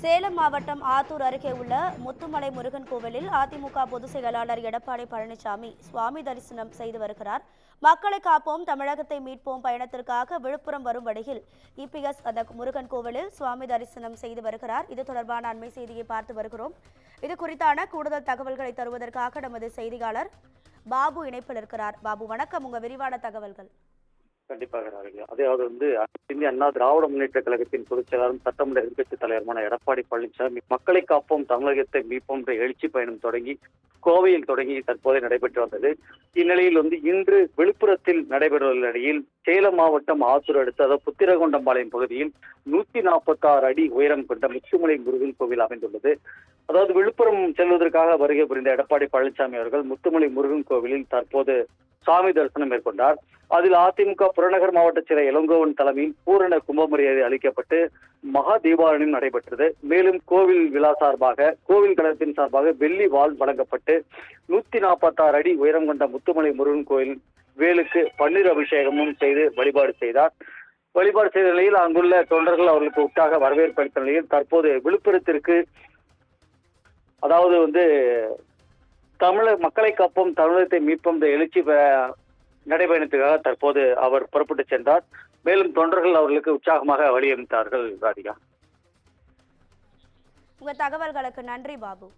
சேலம் மாவட்டம் ஆத்தூர் அருகே உள்ள முத்துமலை முருகன் கோவிலில் அதிமுக பொதுச் செயலாளர் எடப்பாடி பழனிசாமி சுவாமி தரிசனம் செய்து வருகிறார். மக்களை காப்போம் தமிழகத்தை மீட்போம் பயணத்திற்காக விழுப்புரம் வரும் வழியில் இபிஎஸ் அந்த முருகன் கோவிலில் சுவாமி தரிசனம் செய்து வருகிறார். இது தொடர்பான அண்மை செய்தியை பார்த்து வருகிறோம். இது குறித்தான கூடுதல் தகவல்களை தருவதற்காக நமது செய்தியாளர் பாபு இணைப்பில் இருக்கிறார். பாபு வணக்கம், உங்க விரிவான தகவல்கள். கண்டிப்பாக அதாவது இந்திய அண்ணா திராவிட முன்னேற்ற கழகத்தின் பொதுச் செயலாளரும் சட்டமன்ற எதிர்க்கட்சித் தலைவருமான எடப்பாடி பழனிசாமி மக்களை காப்போம் தமிழகத்தை மீட்போம் என்ற எழுச்சி பயணம் தொடங்கி கோவையில் தொடங்கி தற்போது நடைபெற்று வந்தது. இந்நிலையில் இன்று விழுப்புரத்தில் நடைபெறும் நிலையில் சேலம் மாவட்டம் ஆத்தூர் அடுத்த அதாவது புத்திரகொண்டம்பாளையம் பகுதியில் 146 அடி உயரம் கொண்ட முத்துமலை முருகன் கோவில் அமைந்துள்ளது. அதாவது விழுப்புரம் செல்வதற்காக வருகை புரிந்த எடப்பாடி பழனிசாமி அவர்கள் முத்துமலை முருகன் கோவிலில் தற்போது சாமி தரிசனம் மேற்கொண்டார். அதில் அதிமுக புறநகர் மாவட்ட செயலர் இளங்கோவன் தலைமையில் பூரண கும்பமரியாதை அளிக்கப்பட்டு மகா தீபாவளியும் நடைபெற்றது. மேலும் கோவில் விழா சார்பாக கோவில் கழகத்தின் சார்பாக வெள்ளி வாள் வழங்கப்பட்டு 146 அடி உயரம் கொண்ட முத்துமலை முருகன் கோயில் வேலுக்கு பன்னீர் அபிஷேகமும் செய்து வழிபாடு செய்த நிலையில் அங்குள்ள தொண்டர்கள் அவர்களுக்கு உற்சாக வரவேற்பு அளித்த நிலையில் தற்போது விழுப்புரத்திற்கு அதாவது தமிழக மக்களை காப்போம் தமிழகத்தை மீட்போம் என்ற எழுச்சி நடைபயணத்துக்காக தற்போது அவர் புறப்பட்டு சென்றார். மேலும் தொண்டர்கள் அவர்களுக்கு உற்சாகமாக வழியமைத்தார்கள். ராதிகா, உங்க தகவல்களுக்கு நன்றி பாபு.